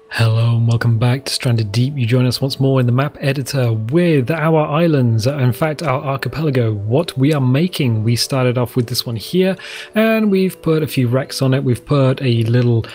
Hello and welcome back to Stranded Deep. You join us once more in the map editor with our islands, in fact our archipelago, what we are making. We started off with this one here and we've put a few wrecks on it. We've put a little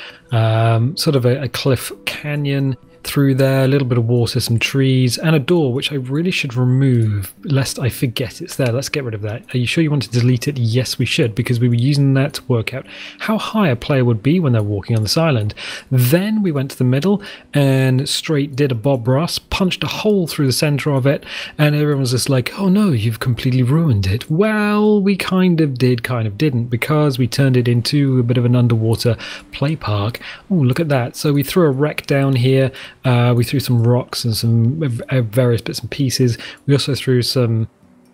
sort of a cliff canyon through there, a little bit of water, some trees, and a door, which I really should remove lest I forget it's there. Let's get rid of that. Are you sure you want to delete it? Yes, we should, because we were using that to work out how high a player would be when they're walking on this island. Then we went to the middle and straight did a Bob Ross, punched a hole through the center of it, and everyone was just like, oh no, you've completely ruined it. Well, we kind of did, kind of didn't, because we turned it into a bit of an underwater play park. Oh, look at that. So we threw a wreck down here. We threw some rocks and some various bits and pieces. We also threw some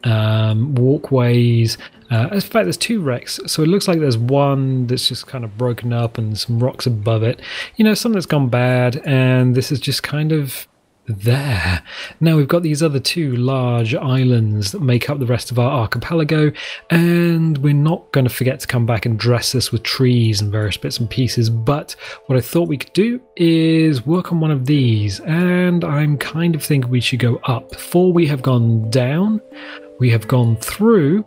walkways. In fact, there's two wrecks, so it looks like there's one that's just kind of broken up and some rocks above it. You know, something that's gone bad, and this is just kind of there. Now we've got these other two large islands that make up the rest of our archipelago, and we're not going to forget to come back and dress this with trees and various bits and pieces. But what I thought we could do is work on one of these, and I'm kind of thinking we should go up. Before we have gone down, we have gone through,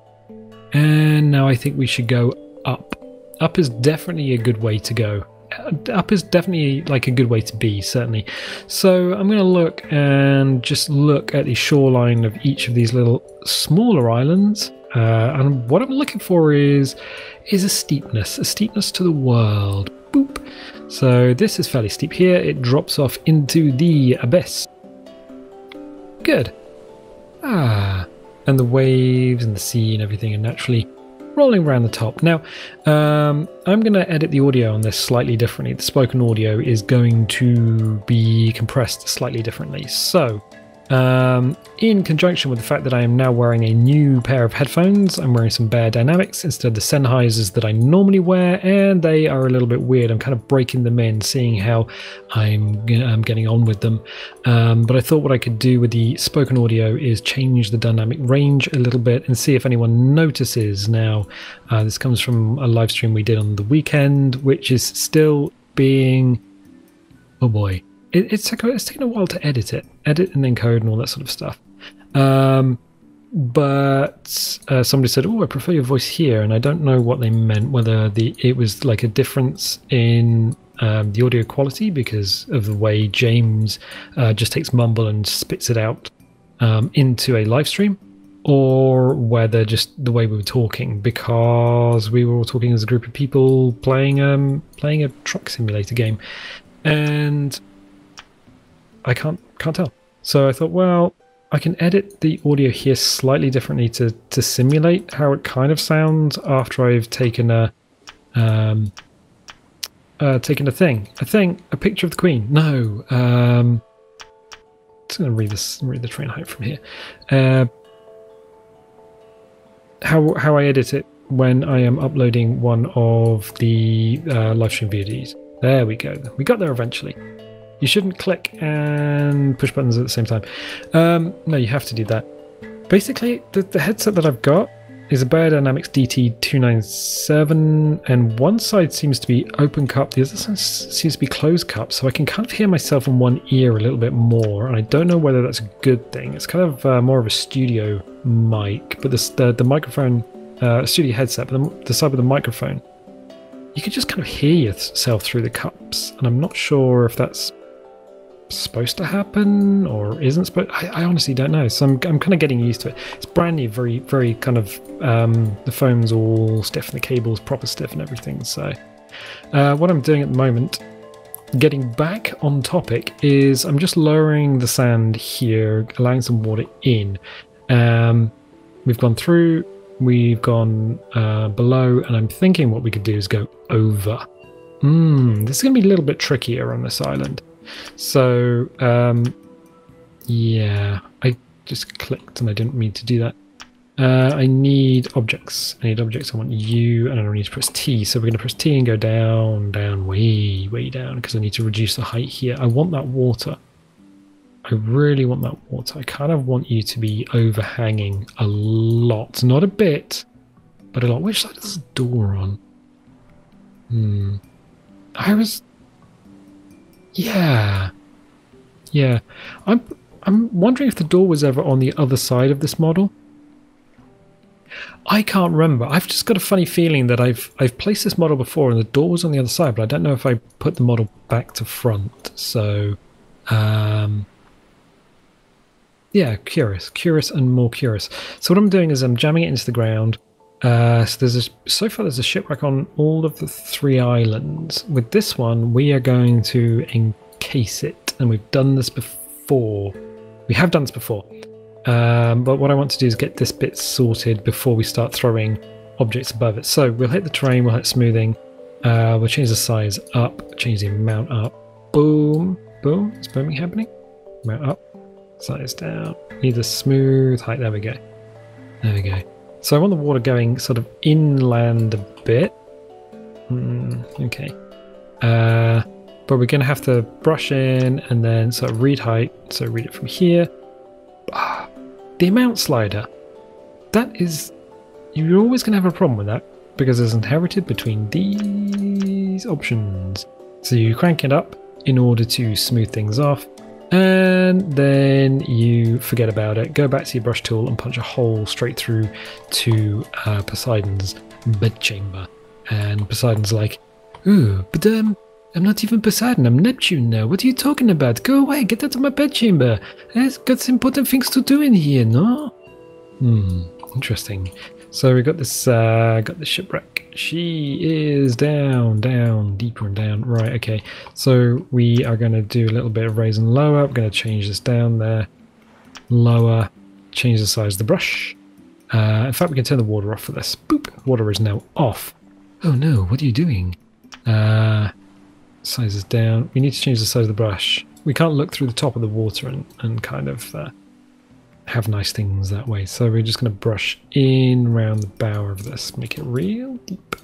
and now I think we should go up. Up is definitely a good way to go. Up is definitely like a good way to be, certainly. So I'm going to look and just look at the shoreline of each of these little smaller islands, and what I'm looking for is a steepness to the world. Boop. So this is fairly steep here. It drops off into the abyss. Good. And the waves and the sea and everything are naturally rolling around the top. Now, I'm going to edit the audio on this slightly differently. The spoken audio is going to be compressed slightly differently. So, in conjunction with the fact that I am now wearing a new pair of headphones, I'm wearing some Bear Dynamics instead of the Sennheisers that I normally wear, and they are a little bit weird. I'm kind of breaking them in, seeing how I'm getting on with them. But I thought what I could do with the spoken audio is change the dynamic range a little bit and see if anyone notices. Now, this comes from a live stream we did on the weekend, which is still being... oh boy. It's taken a while to edit and encode and all that sort of stuff. But somebody said, oh, I prefer your voice here, and I don't know what they meant, whether it was like a difference in the audio quality because of the way James just takes mumble and spits it out into a live stream, or whether just the way we were talking, because we were all talking as a group of people playing a truck simulator game, and I can't tell. So I thought, well, I can edit the audio here slightly differently to simulate how it kind of sounds after I've taken a picture of the Queen. No, I'm just going to read the train height from here. How I edit it when I am uploading one of the live stream VODs. There we go. We got there eventually. You shouldn't click and push buttons at the same time. No, you have to do that. Basically, the headset that I've got is a Bear Dynamics DT297, and one side seems to be open cup, the other side seems to be closed cup, so I can kind of hear myself in one ear a little bit more, and I don't know whether that's a good thing. It's kind of more of a studio mic, but the microphone, studio headset, but the side with the microphone, you can just kind of hear yourself through the cups, and I'm not sure if that's supposed to happen or isn't supposed. I honestly don't know, so I'm kind of getting used to it. It's brand new, very very kind of the phone's all stiff and the cable's proper stiff and everything. So what I'm doing at the moment, getting back on topic, is I'm just lowering the sand here, allowing some water in. We've gone through, we've gone below, and I'm thinking what we could do is go over. This is going to be a little bit trickier on this island. So, yeah, I just clicked and I didn't mean to do that. I need objects. I want you, and I need to press T. So we're going to press T and go down, down, way, way down, because I need to reduce the height here. I want that water. I really want that water. I kind of want you to be overhanging a lot. Not a bit, but a lot. Which side is the door on? I was... Yeah. Yeah. I'm wondering if the door was ever on the other side of this model. I can't remember. I've just got a funny feeling that I've placed this model before and the door was on the other side, but I don't know if I put the model back to front. So, yeah, curious and more curious. So what I'm doing is I'm jamming it into the ground. So far there's a shipwreck on all of the 3 islands. With this one, we are going to encase it, and we've done this before. We have done this before. But what I want to do is get this bit sorted before we start throwing objects above it. So we'll hit the terrain, we'll hit smoothing, we'll change the size up, change the amount up. Boom, boom. Is booming happening? Amount up, size down. Need the smooth height. There we go. There we go. So I want the water going sort of inland a bit. Okay. But we're going to have to brush in and then sort of read height. So read it from here. The amount slider, that is, you're always going to have a problem with that because it's inherited between these options. So you crank it up in order to smooth things off, and then you forget about it, go back to your brush tool and punch a hole straight through to Poseidon's bedchamber. And Poseidon's like, ooh, but I'm not even Poseidon, I'm Neptune now. What are you talking about? Go away, get out of my bedchamber. I've got some important things to do in here, no? Interesting. So we got this shipwreck. She is down, deeper and down. Right, okay. So we are going to do a little bit of raise and lower. I'm going to change this down there. Lower. Change the size of the brush. In fact, we can turn the water off for this. Boop. Water is now off. Oh no, what are you doing? Size is down. We need to change the size of the brush. We can't look through the top of the water and kind of have nice things that way. So we're just going to brush in around the bow of this. Make it real deep.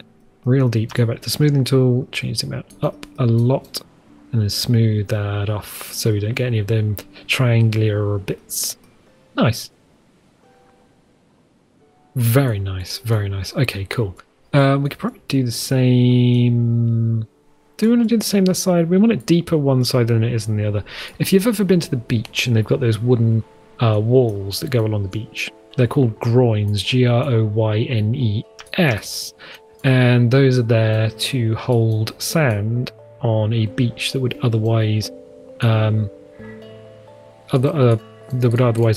Real deep. Go back to the smoothing tool. Change the amount up a lot. And then smooth that off so we don't get any of them triangular bits. Nice. Very nice. Very nice. Okay, cool. We could probably do the same... Do we want to do the same this side? We want it deeper one side than it is on the other. If you've ever been to the beach and they've got those wooden walls that go along the beach, they're called groynes, Groynes. And those are there to hold sand on a beach that would otherwise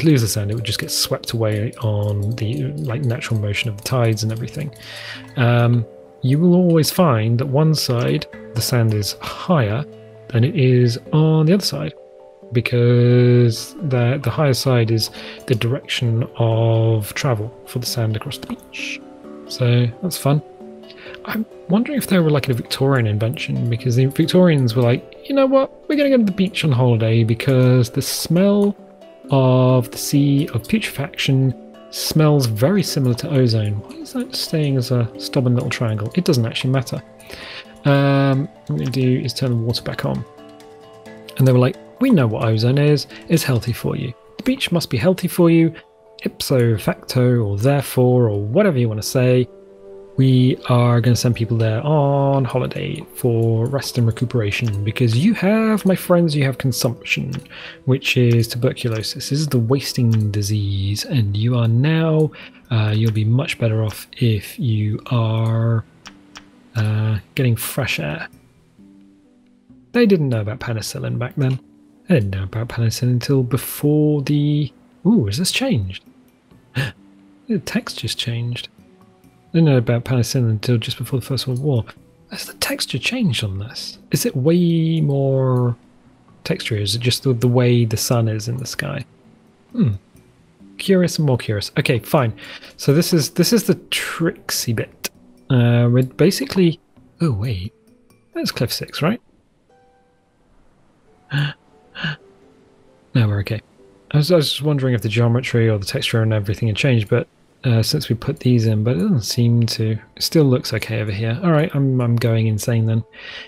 lose the sand. It would just get swept away on the natural motion of the tides and everything. You will always find that one side the sand is higher than it is on the other side, because the higher side is the direction of travel for the sand across the beach. So that's fun. I'm wondering if they were like a Victorian invention, because the Victorians were like, you know what, we're going to go to the beach on holiday because the smell of the sea of putrefaction smells very similar to ozone. Why is that staying as a stubborn little triangle? It doesn't actually matter. What I'm going to do is turn the water back on. And they were like, we know what ozone is. It's healthy for you. The beach must be healthy for you. Ipso facto, or therefore, or whatever you want to say. We are going to send people there on holiday for rest and recuperation, because you have, my friends, you have consumption, which is tuberculosis. This is the wasting disease, and you are now, you'll be much better off if you are getting fresh air. They didn't know about penicillin back then. They didn't know about penicillin until before the... Ooh, has this changed? The texture's changed. I didn't know about penicillin until just before the First World War. Has the texture changed on this? Is it way more texture? Is it just the way the sun is in the sky? Curious and more curious. Okay, fine. So this is the tricksy bit. We're basically... Oh, wait. That's Cliff 6, right? No, we're okay. I was just wondering if the geometry or the texture and everything had changed, but since we put these in, but it doesn't seem to. It still looks okay over here. All right, I'm going insane then.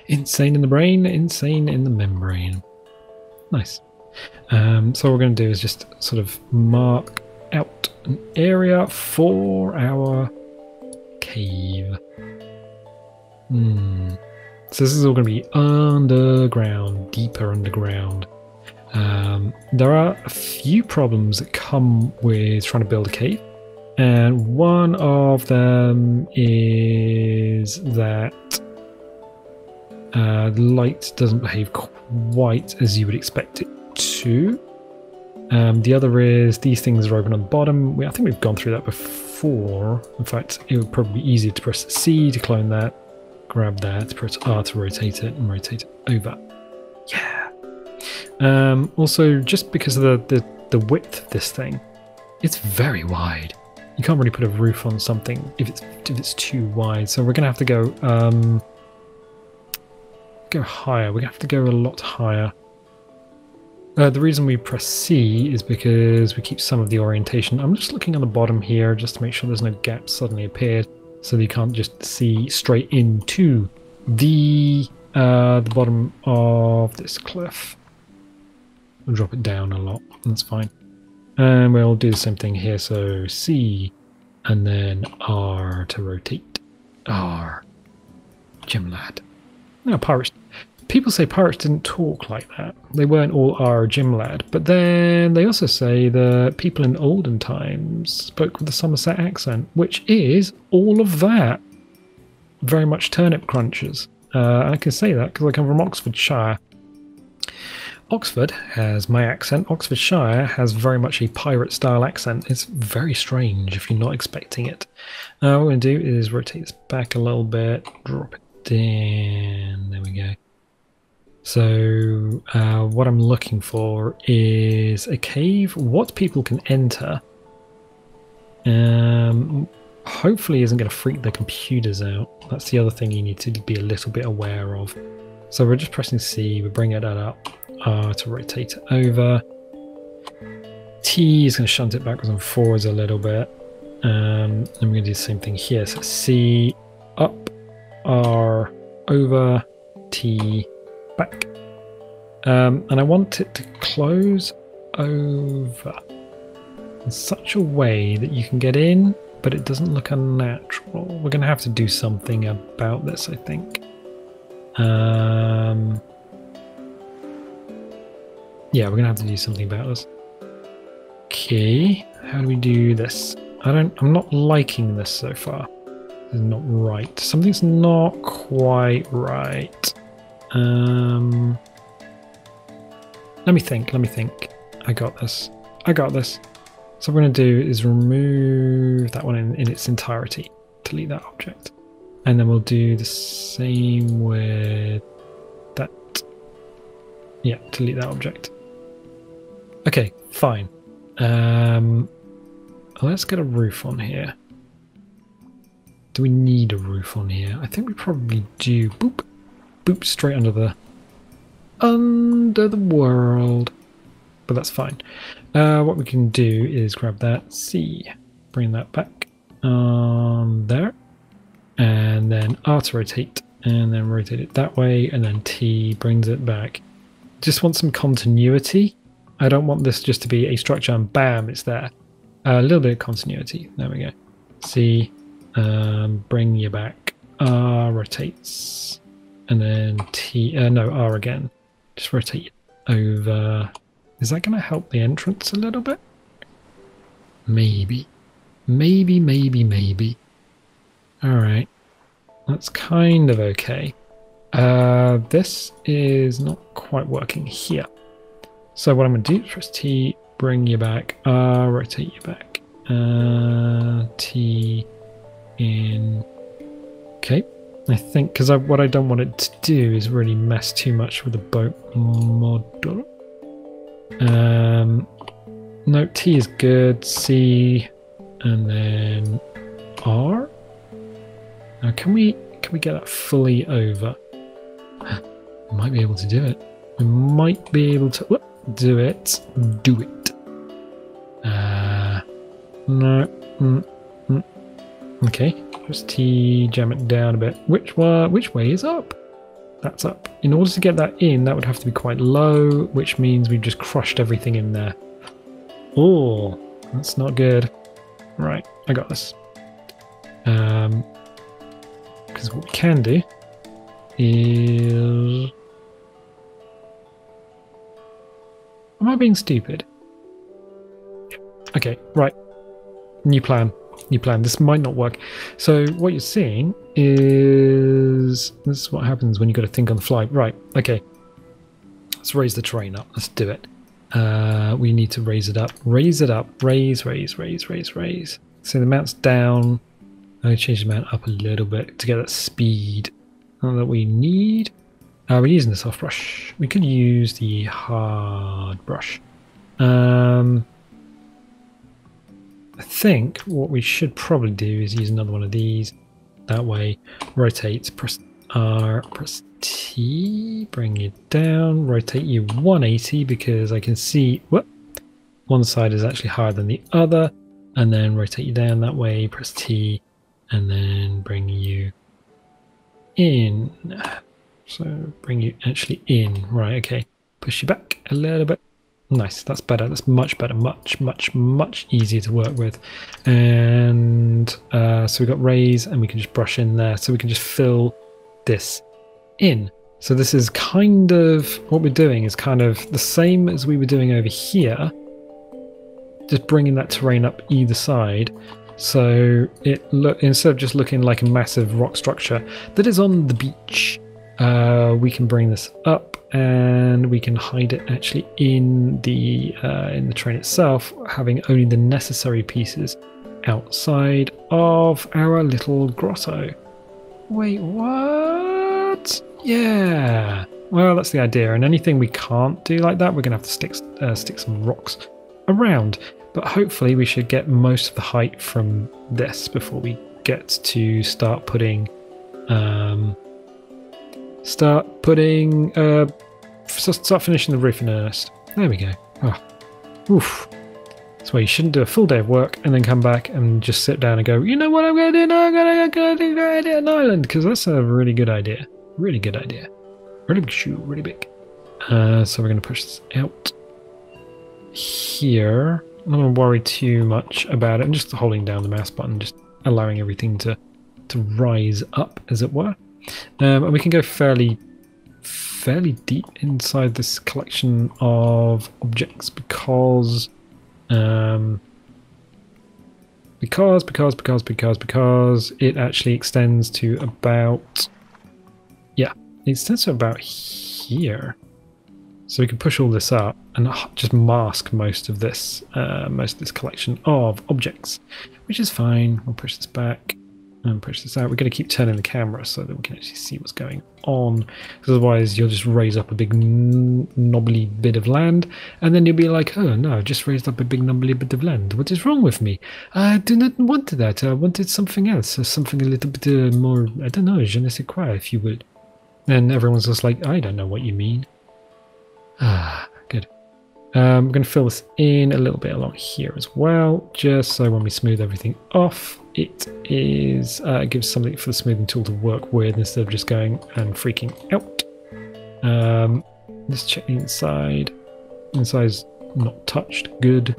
Insane in the brain, insane in the membrane. Nice. So what we're going to do is just sort of mark out an area for our cave. So this is all going to be underground, deeper underground. There are a few problems that come with trying to build a cave. And one of them is that light doesn't behave quite as you would expect it to. The other is these things are open on the bottom. I think we've gone through that before. In fact, it would probably be easier to press C to clone that, grab that, press R to rotate it, and rotate it over. Yeah. Also, just because of the width of this thing, it's very wide. You can't really put a roof on something if it's too wide. So we're gonna have to go higher. We're gonna have to go a lot higher. The reason we press C is because we keep some of the orientation. I'm just looking on the bottom here just to make sure there's no gaps suddenly appeared, so that you can't just see straight into the bottom of this cliff. We'll drop it down a lot. That's fine. And we'll do the same thing here. So C, and then R to rotate. R. Gem lad. No, pirates. People say pirates didn't talk like that. They weren't all R Jim lad. But then they also say that people in olden times spoke with the Somerset accent, which is all of that. Very much turnip crunchers. I can say that because I come from Oxfordshire. Oxford has my accent. Oxfordshire has very much a pirate-style accent. It's very strange if you're not expecting it. What we're going to do is rotate this back a little bit, drop it down. There we go. So what I'm looking for is a cave. What people can enter. Hopefully isn't going to freak the computers out. That's the other thing you need to be a little bit aware of. So we're just pressing C. We're bringing that up. R to rotate it over. T is going to shunt it backwards and forwards a little bit. And we're going to do the same thing here. So C, up, R, over, T, back. And I want it to close over in such a way that you can get in, but it doesn't look unnatural. We're going to have to do something about this, I think. Yeah, we're gonna have to do something about this. Okay, how do we do this? I'm not liking this so far. This is not right. Something's not quite right. Let me think. I got this. So what we're gonna do is remove that one in its entirety. Delete that object. And then we'll do the same with that. Yeah, delete that object. Okay, fine. Let's get a roof on here. Do we need a roof on here? I think we probably do. Boop. Boop, straight under the world. But that's fine. What we can do is grab that C, bring that back on there, and then R to rotate, and then rotate it that way, and then T brings it back. Just want some continuity. I don't want this just to be a structure and bam, it's there. A little bit of continuity. There we go. C, bring you back. R rotates, and then T. No, R again. Just rotate it over. Is that going to help the entrance a little bit? Maybe. Maybe. Alright. That's kind of okay. This is not quite working here. So what I'm going to do is press T, bring you back, rotate you back. T in. Okay. I think, because what I don't want it to do is really mess too much with the boat model. No, T is good. C, and then R. Now, can we get that fully over? We might be able to do it. We might be able to do it. Do it. No. Okay. Just T, jam it down a bit. Which way is up? That's up. In order to get that in, that would have to be quite low, which means we've just crushed everything in there. Oh, that's not good. Right, I got this. Because what we can do is... Am I being stupid? Okay, right. New plan. New plan. This might not work. So what you're seeing is... This is what happens when you've got to think on the fly. Right, okay. Let's raise the terrain up. Let's do it. We need to raise it up. Raise it up. Raise, raise, raise, raise, raise. So the mount's down. I'm going to change the mount up a little bit to get that speed that we need. We're using the soft brush. We could use the hard brush. I think what we should probably do is use another one of these. That way, rotate, press R, press T, bring it down, rotate you 180 because I can see whoop, one side is actually higher than the other, and then rotate you down that way, press T, and then bring you in. So bring you actually in, right, okay. Push you back a little bit. Nice, that's better, that's much better, much, much, much easier to work with. And so we've got raise and we can just brush in there. So we can just fill this in. So this is kind of, what we're doing is kind of the same as we were doing over here. Just bringing that terrain up either side. So instead of just looking like a massive rock structure that is on the beach, we can bring this up and we can hide it actually in the terrain itself, having only the necessary pieces outside of our little grotto. Wait, what? Yeah. Well, that's the idea. And anything we can't do like that, we're going to have to stick some rocks around. But hopefully we should get most of the height from this before we get to start putting start finishing the roof in earnest. There we go. Oh. Oof. That's why you shouldn't do a full day of work and then come back and just sit down and go, you know what I'm going to do now? I'm going to go edit an island, because that's a really good idea. Really good idea. Really big shoe, really big. So we're going to push this out here. I'm not going to worry too much about it. I'm just holding down the mouse button, just allowing everything to rise up, as it were. And we can go fairly deep inside this collection of objects because it actually extends to about, yeah, it extends to about here. So we can push all this up and just mask most of this collection of objects, which is fine. We'll push this back and push this out. We're going to keep turning the camera so that we can actually see what's going on, because otherwise you'll just raise up a big knobbly bit of land and then you'll be like, oh no, I just raised up a big knobbly bit of land. What is wrong with me? I do not want that. I wanted something else, something a little bit more, I don't know, je ne sais quoi, if you would. And everyone's just like, I don't know what you mean. Ah, good. I'm going to fill this in a little bit along here as well, just so when we smooth everything off, it gives something for the smoothing tool to work with instead of just going and freaking out. Let's check the inside. Inside's not touched. Good.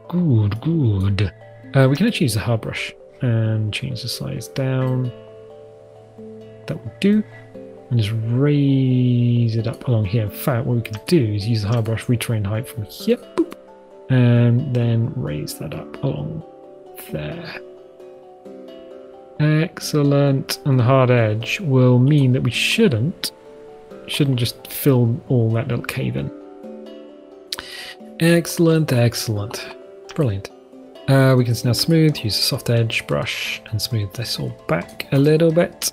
Good, good. We can actually use the hard brush and change the size down. That will do. And just raise it up along here. In fact, what we could do is use the hard brush, retrain height from here, boop, and then raise that up along there. Excellent. And the hard edge will mean that we shouldn't just fill all that little cave in. Excellent, excellent. Brilliant. We can now smooth, use the soft edge brush and smooth this all back a little bit.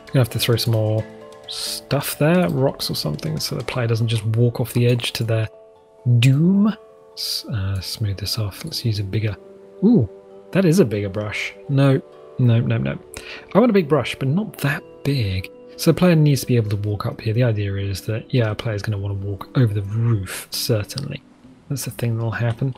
Gonna have to throw some more stuff there, rocks or something, so the player doesn't just walk off the edge to their doom. Smooth this off. Let's use a bigger... Ooh, that is a bigger brush. No. I want a big brush, but not that big. So the player needs to be able to walk up here. The idea is that, yeah, a player's going to want to walk over the roof, certainly. That's the thing that'll happen.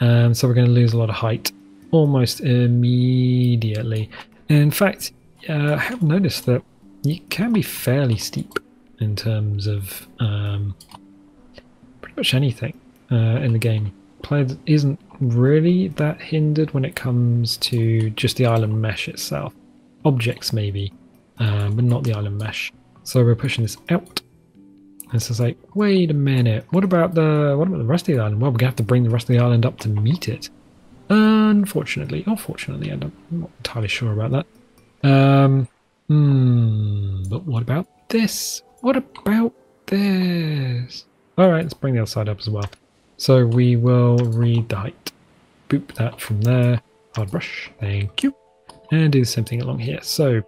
So we're going to lose a lot of height almost immediately. In fact, I have noticed that you can be fairly steep in terms of pretty much anything in the game. Player isn't really that hindered when it comes to just the island mesh itself. Objects maybe, but not the island mesh. So we're pushing this out. This is like, wait a minute, what about the rest of the island? Well, we're going to have to bring the rest of the island up to meet it. Unfortunately, or fortunately, I'm not entirely sure about that. But what about this? What about this? Alright, let's bring the other side up as well. So we will read the height. Boop that from there. Hard brush, thank you. And do the same thing along here. So,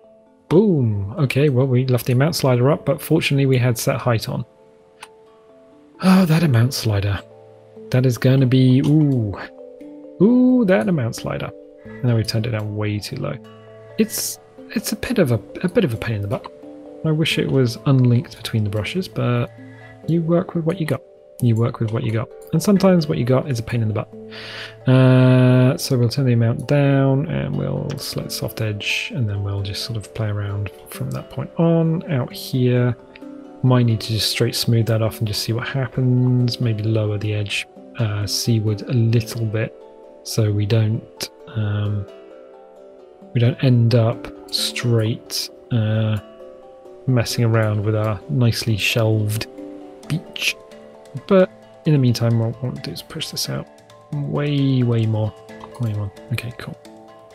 boom. Okay, well, we left the amount slider up, but fortunately we had set height on. Oh, that amount slider. That is going to be, ooh, that amount slider. And then we've turned it down way too low. It's a bit of a pain in the butt. I wish it was unlinked between the brushes, but you work with what you got. You work with what you got. And sometimes what you got is a pain in the butt. So we'll turn the amount down and we'll select soft edge, and then we'll just sort of play around from that point on. Out here, might need to just straight smooth that off and just see what happens. Maybe lower the edge seaward a little bit so we don't end up straight messing around with our nicely shelved beach. But in the meantime, what I want to do is push this out way more. Okay, cool.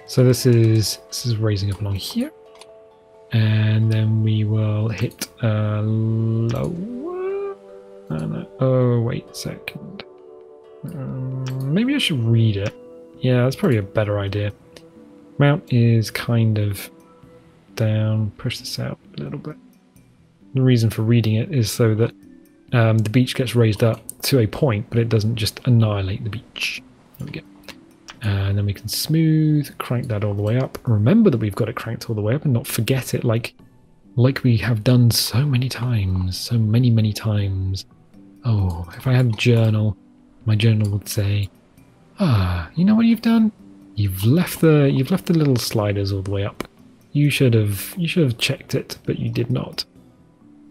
So this is raising up along here, and then we will hit lower. Oh, wait a second. Maybe I should read it. Yeah, that's probably a better idea. Mount is kind of down. Push this out a little bit. The reason for reading it is so that the beach gets raised up to a point, but it doesn't just annihilate the beach. There we go. And then we can smooth, crank that all the way up. Remember that we've got it cranked all the way up and not forget it like we have done so many times, so many times. Oh, if I had a journal, my journal would say, you know what you've done? You've left the little sliders all the way up. You should have checked it, but you did not.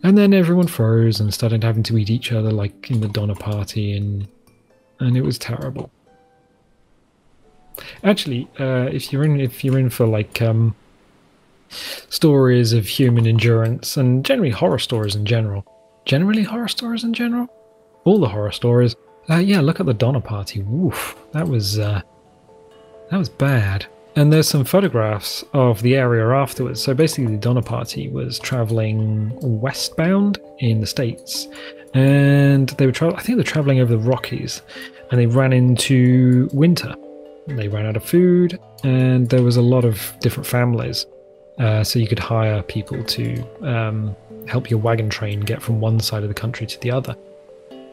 And then everyone froze and started having to eat each other like in the Donner Party, and it was terrible. Actually, if you're in for like stories of human endurance and generally horror stories in general, all the horror stories, yeah, look at the Donner Party. Woof, that was bad. And there's some photographs of the area afterwards. So basically the Donner Party was traveling westbound in the States, and they were I think they were traveling over the Rockies, and they ran into winter. They ran out of food, and there was a lot of different families. So you could hire people to help your wagon train get from one side of the country to the other.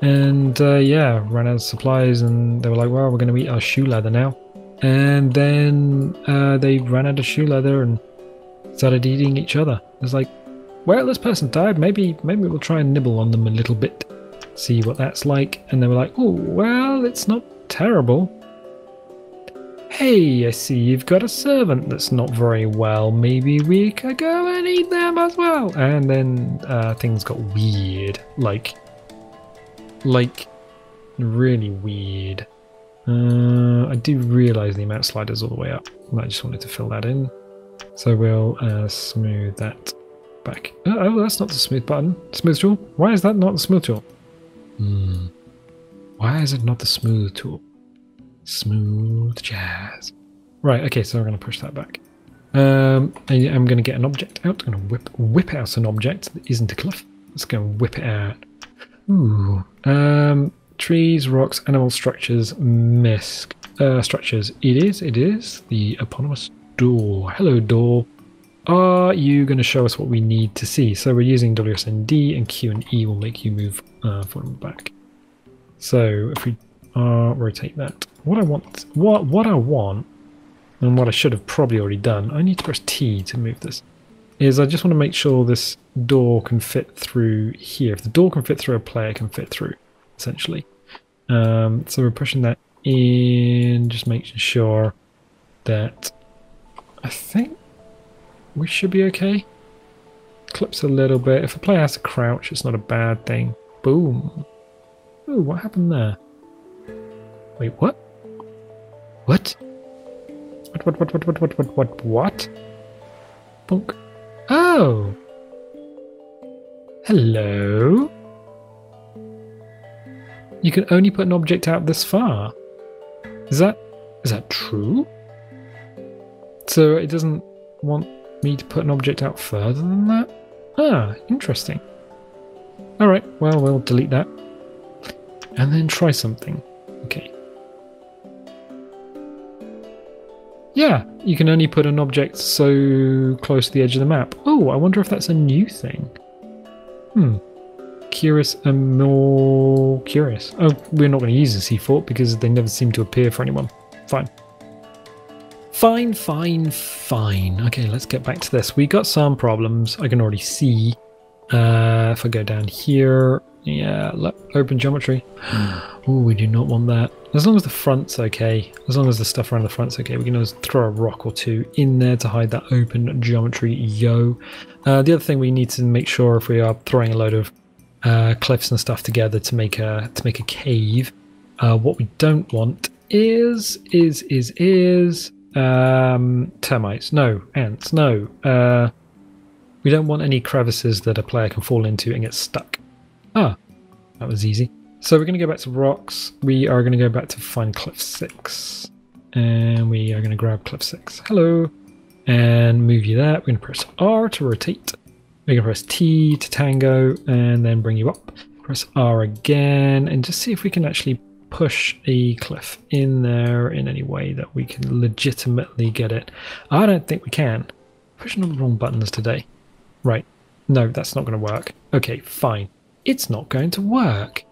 And yeah, ran out of supplies, and they were like, well, we're going to eat our shoe leather now. And then they ran out of shoe leather and started eating each other. It's like, well, this person died. Maybe we'll try and nibble on them a little bit, see what that's like. And they were like, oh, well, it's not terrible. Hey, I see you've got a servant that's not very well. Maybe we could go and eat them as well. And then things got weird, like really weird. I do realise the amount sliders all the way up, and I just wanted to fill that in. So we'll smooth that back. Oh, that's not the smooth button. Smooth tool? Why is that not the smooth tool? Why is it not the smooth tool? Smooth jazz. Right, okay, so we're going to push that back. I'm going to get an object out. I'm going to whip out an object that isn't a cliff. Let's go and whip it out. Ooh. Trees, rocks, animal structures, misc. Structures. It is the eponymous door. Hello, door. Are you going to show us what we need to see? So we're using WSND, and Q and E will make you move forward and back. So if we rotate that, what I want, and what I should have probably already done, I need to press T to move this, is I just want to make sure this door can fit through here. If the door can fit through, a player can fit through, essentially. So we're pushing that in, just making sure that I think we should be okay. Clips a little bit. If a player has to crouch, it's not a bad thing. Boom. Ooh, what happened there? Wait, what? What? What? Bonk. Oh! Hello? You can only put an object out this far. Is that true? So it doesn't want me to put an object out further than that? Ah, interesting. Alright, well, we'll delete that. And then try something. Okay. Yeah, you can only put an object so close to the edge of the map. Oh, I wonder if that's a new thing. Curious and more curious. Oh, we're not going to use the sea fort because they never seem to appear for anyone. Fine. Fine. Okay, let's get back to this. We got some problems. I can already see. If I go down here, yeah, look, open geometry. Oh, we do not want that. As long as the front's okay, as long as the stuff around the front's okay, we can always throw a rock or two in there to hide that open geometry. The other thing we need to make sure if we are throwing a load of cliffs and stuff together to make a cave, what we don't want is termites. No, ants. No. We don't want any crevices that a player can fall into and get stuck. Ah, that was easy. So we're going to go back to rocks. We are going to go back to find cliff 6. And we are going to grab cliff 6. Hello. And move you there. We're going to press R to rotate. We're going to press T to tango and then bring you up. Press R again and just see if we can actually push a cliff in there in any way that we can legitimately get it. I don't think we can. Pushing all the wrong buttons today. Right. No, that's not going to work. Okay, fine. It's not going to work.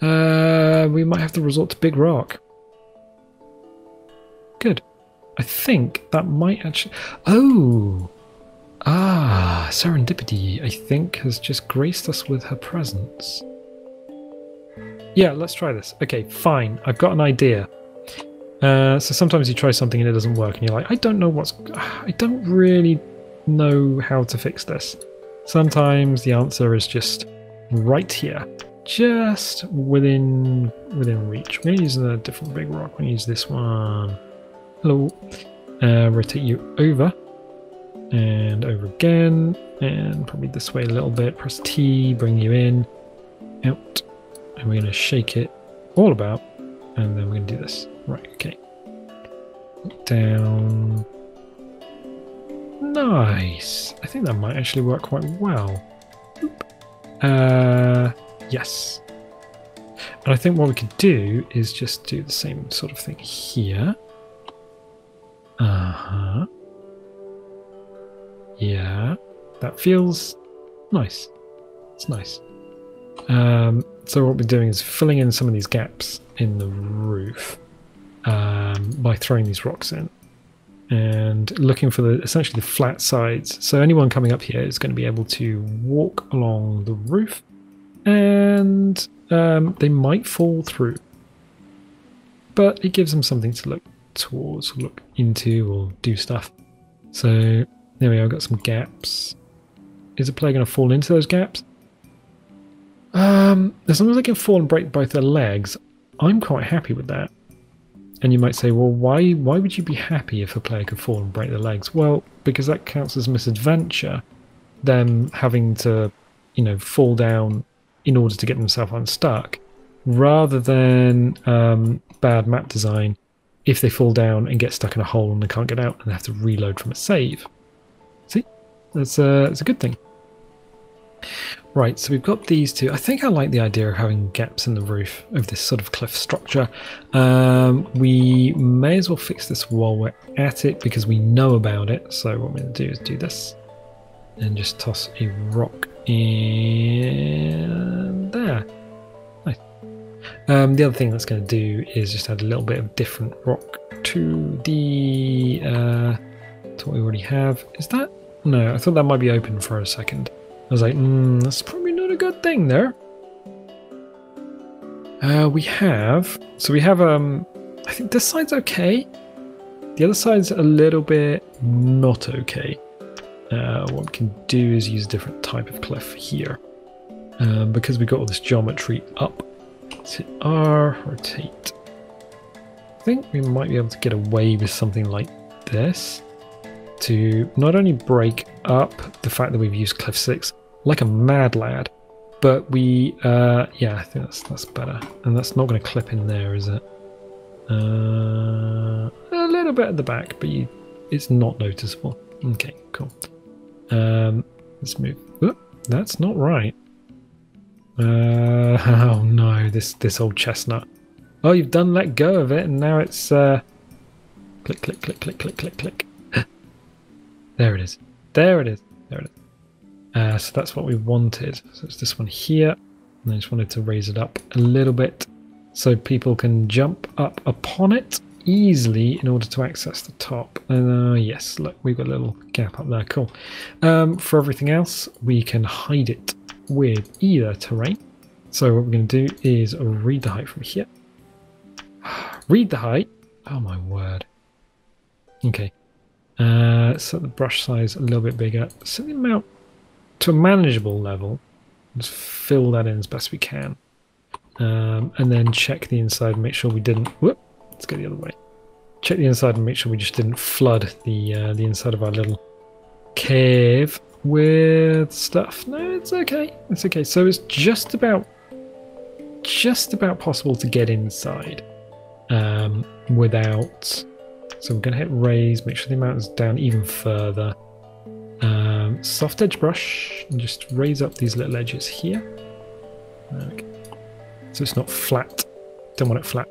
We might have to resort to big rock. Good. I think that might actually... Oh! Ah, serendipity, I think, has just graced us with her presence. Yeah, let's try this. Okay, fine. I've got an idea. So sometimes you try something and it doesn't work and you're like, I don't really know how to fix this. Sometimes the answer is just right here. Just within reach. We're going to use a different big rock. We're going to use this one. Hello. Rotate you over. And over again. And probably this way a little bit. Press T, bring you in. Out. And we're going to shake it all about. And then we're going to do this. Right, okay. Down. Nice. I think that might actually work quite well. Yes. And I think what we could do is just do the same sort of thing here. Yeah. That feels nice. It's nice. So what we're doing is filling in some of these gaps in the roof by throwing these rocks in. And looking for essentially the flat sides. So anyone coming up here is going to be able to walk along the roof and they might fall through. But it gives them something to look towards, look into, or do stuff. So there we are, got some gaps. Is the player going to fall into those gaps? As long as they can fall and break both their legs, I'm quite happy with that. And you might say, well, why would you be happy if a player could fall and break their legs? Well, because that counts as misadventure, them having to, fall down in order to get themselves unstuck, rather than bad map design if they fall down and get stuck in a hole and they can't get out and they have to reload from a save. See? It's a good thing. Right, so we've got these two. I think I like the idea of having gaps in the roof of this sort of cliff structure. We may as well fix this while we're at it because we know about it. So what we're going to do is do this and just toss a rock in there. Nice. The other thing that's going to do is just add a little bit of different rock to the to what we already have. Is that? No, I thought that might be open for a second. I was like, that's probably not a good thing there. We have, I think this side's okay. The other side's a little bit not okay. What we can do is use a different type of cliff here. Because we've got all this geometry up. Let's hit R, rotate. I think we might be able to get away with something like this. To not only break up the fact that we've used cliff 6, like a mad lad. But we, yeah, I think that's better. And that's not going to clip in there, is it? A little bit at the back, but it's not noticeable. Okay, cool. Let's move. Oop, that's not right. Oh no, this old chestnut. Oh, you've done let go of it, and now it's click, click, click, click, click, click, click. There it is. There it is. There it is. So that's what we wanted. So it's this one here. And I just wanted to raise it up a little bit so people can jump up upon it easily in order to access the top. Yes, look, we've got a little gap up there. Cool. For everything else, we can hide it with either terrain. So what we're going to do is read the height from here. Read the height. Oh my word. Okay. Set the brush size a little bit bigger. Set the amount to a manageable level. Just fill that in as best we can. And then check the inside and make sure we didn't... Whoop, let's go the other way. Check the inside and make sure we just didn't flood the inside of our little cave with stuff. No, it's okay. It's okay. So it's just about possible to get inside without... So we're going to hit raise, make sure the amount is down even further. Soft edge brush, and just raise up these little edges here. Okay. So it's not flat. Don't want it flat.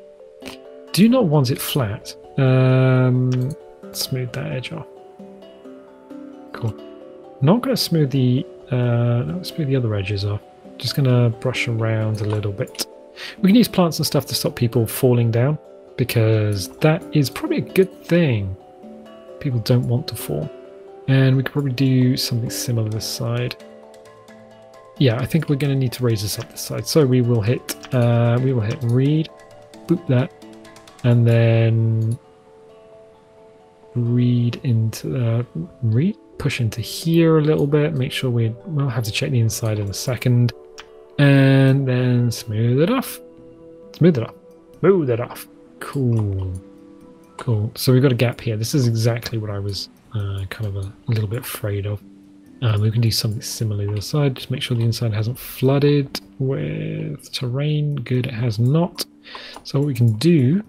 Do not want it flat. Smooth that edge off. Cool. Not going to smooth the other edges off. Just going to brush around a little bit. We can use plants and stuff to stop people falling down, because that is probably a good thing. People don't want to fall. And we could probably do something similar this side. Yeah, I think we're going to need to raise this up this side. So we will hit read, boop that, and then read into push into here a little bit. Make sure we'll have to check the inside in a second, and then smooth it off. Smooth it off. Smooth it off. Cool. Cool. So we've got a gap here. This is exactly what I was kind of a little bit afraid of. We can do something similar to the other side. Just make sure the inside hasn't flooded with terrain. Good, it has not. So what we can do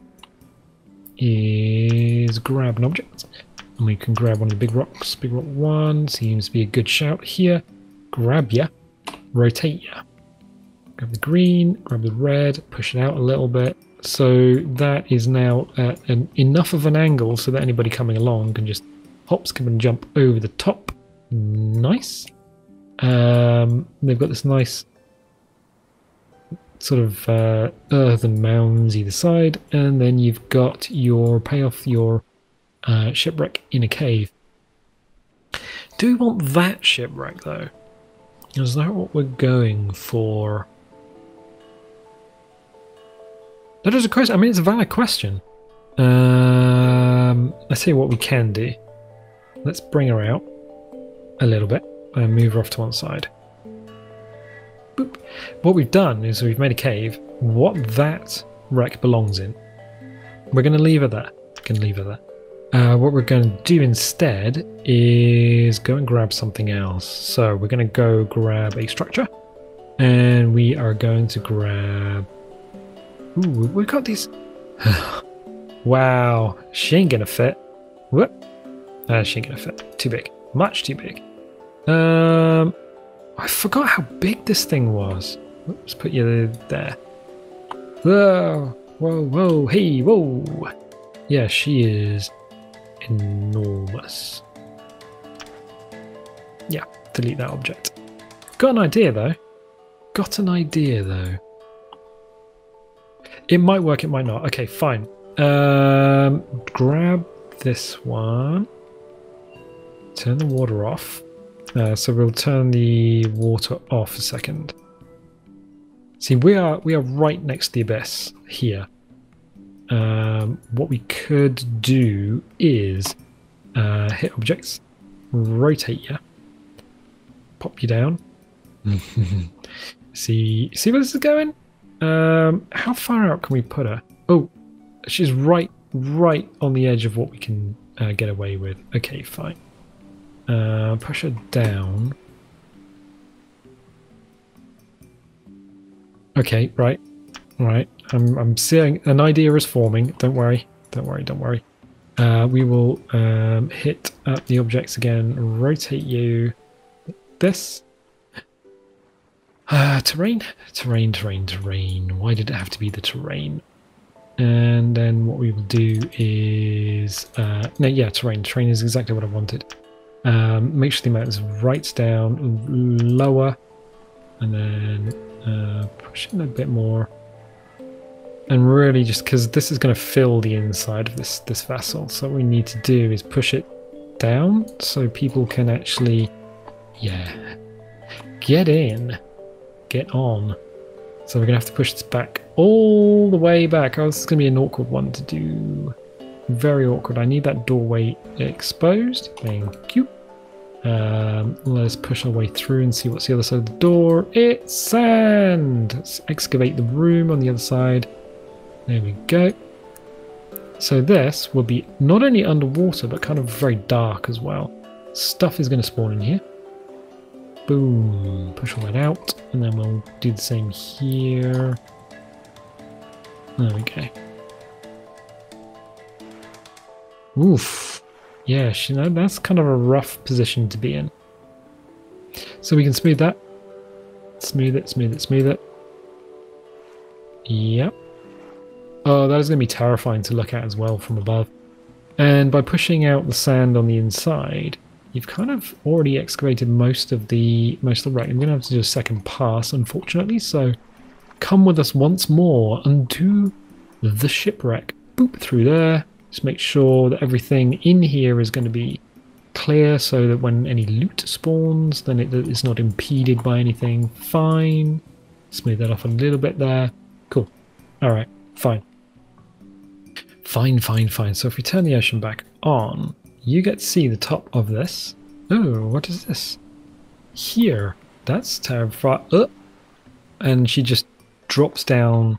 is grab an object. And we can grab one of the big rocks. Big rock 1 seems to be a good shout here. Grab ya. Rotate ya. Grab the green, grab the red, push it out a little bit. So that is now at enough of an angle so that anybody coming along can just hop, skip and jump over the top. Nice. They've got this nice sort of earthen mounds either side, and then you've got your payoff, your shipwreck in a cave. Do we want that shipwreck though? Is that what we're going for? That is a question. I mean, it's a valid question. Let's see what we can do. Let's bring her out a little bit and move her off to one side. Boop. What we've done is we've made a cave. What that wreck belongs in, we're going to leave her there. What we're going to do instead is go and grab something else. So we're going to go grab a structure, and we are going to grab... Ooh, we've got these... Wow, she ain't gonna fit. Whoop. She ain't gonna fit. Too big. Much too big. I forgot how big this thing was. Let's put you there. Whoa, whoa, whoa, hey, whoa. Yeah, she is enormous. Yeah, delete that object. Got an idea though. It might work, it might not. Okay, fine. Grab this one. Turn the water off. So we'll turn the water off a second. See, we are right next to the abyss here. What we could do is hit objects, rotate you, pop you down. See where this is going? How far out can we put her? Oh, she's right on the edge of what we can get away with. Okay, fine. Push her down. Okay, right. Right. I'm seeing an idea is forming. Don't worry. Don't worry. Don't worry. We will hit up the objects again. Rotate you. This. Terrain. Terrain, terrain, terrain. Why did it have to be the terrain? And then what we will do is... no, yeah, terrain. Terrain is exactly what I wanted. Make sure the amount is right down, lower, and then push it a bit more. And really just because this is going to fill the inside of this vessel. So what we need to do is push it down so people can actually, yeah, get in, get on. So we're going to have to push this back all the way back. Oh, this is going to be an awkward one to do. Very awkward. I need that doorway exposed. Thank you. Let's push our way through and see what's the other side of the door. It's sand. Let's excavate the room on the other side. There we go. So this will be not only underwater, but kind of very dark as well. Stuff is going to spawn in here. Boom. Push all that out. And then we'll do the same here. There we go. Oof. Yeah, you know, that's kind of a rough position to be in. So we can smooth that. Smooth it, smooth it, smooth it. Yep. Oh, that is going to be terrifying to look at as well from above. And by pushing out the sand on the inside, you've kind of already excavated most of the wreck. I'm going to have to do a second pass, unfortunately. So come with us once more unto the shipwreck. Boop through there. Just make sure that everything in here is going to be clear so that when any loot spawns, then it is not impeded by anything. Fine. Smooth that off a little bit there. Cool. All right. Fine. Fine, fine, fine. So if we turn the ocean back on, you get to see the top of this. Oh, what is this? Here. That's terrifying. And she just drops down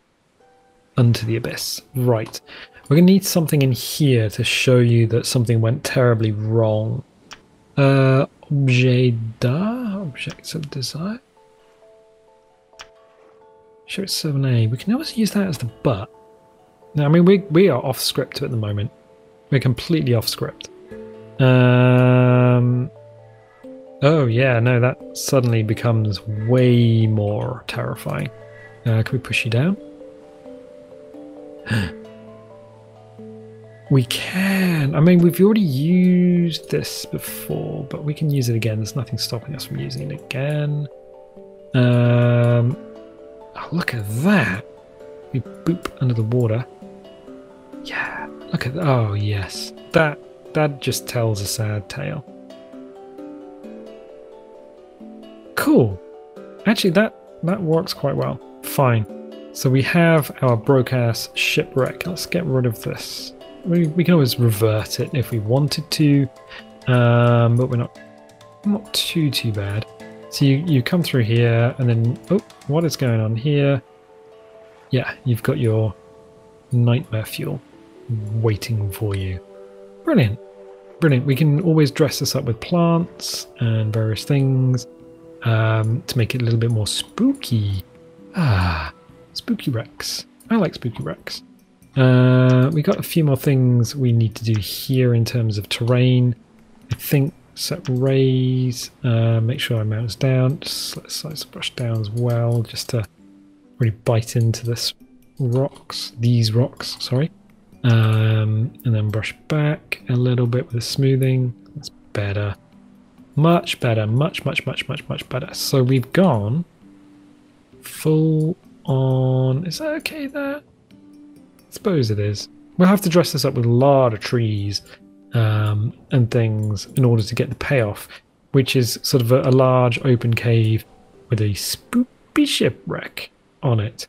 into the abyss. Right. We're going to need something in here to show you that something went terribly wrong. Objects of desire? Show it 7A. We can always use that as the butt. Now, I mean, we are off script at the moment. We're completely off script. Oh, yeah, no, that suddenly becomes way more terrifying. Can we push you down? We can. I mean, we've already used this before, but we can use it again. There's nothing stopping us from using it again. Oh, look at that. We boop under the water. Yeah, look at that. Oh, yes. That just tells a sad tale. Cool. Actually, that works quite well. Fine. So we have our broke-ass shipwreck. Let's get rid of this. We can always revert it if we wanted to, but we're not too bad. So you come through here, and then what is going on here? Yeah, you've got your nightmare fuel waiting for you. Brilliant, brilliant. We can always dress this up with plants and various things to make it a little bit more spooky. Spooky wrecks. I like spooky wrecks. We got a few more things we need to do here in terms of terrain. I think set raise, make sure our mount's down. Just let's slice the brush down as well, just to really bite into these rocks, sorry. And then brush back a little bit with the smoothing. That's better. Much better. Much better. So we've gone full on. Is that okay there? I suppose it is. We'll have to dress this up with a lot of trees and things in order to get the payoff, which is sort of a large open cave with a spooky shipwreck on it.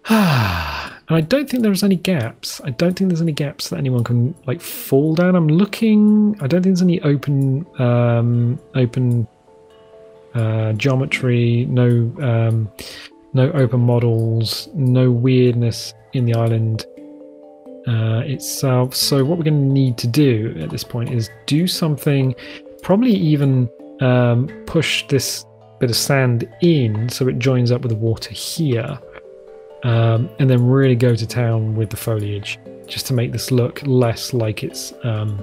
And I don't think there's any gaps. I don't think there's any gaps that anyone can like fall down. I'm looking. I don't think there's any open geometry. No open models. No weirdness in the island itself. So what we're going to need to do at this point is do something. Probably even push this bit of sand in so it joins up with the water here. And then really go to town with the foliage, just to make this look less like it's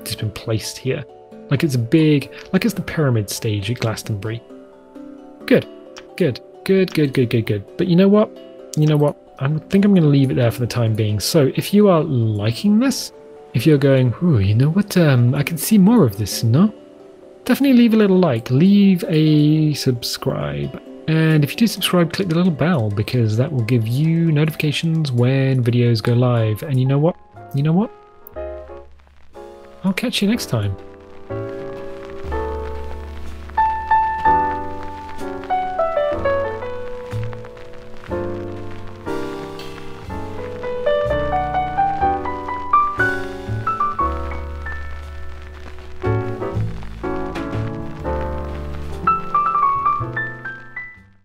just been placed here. Like it's like it's the pyramid stage at Glastonbury. Good. But you know what? I think I'm going to leave it there for the time being. So if you are liking this, if you're going, ooh, you know what, I can see more of this, no? Definitely leave a little like, leave a subscribe. And if you do subscribe, click the little bell, because that will give you notifications when videos go live. And you know what? I'll catch you next time.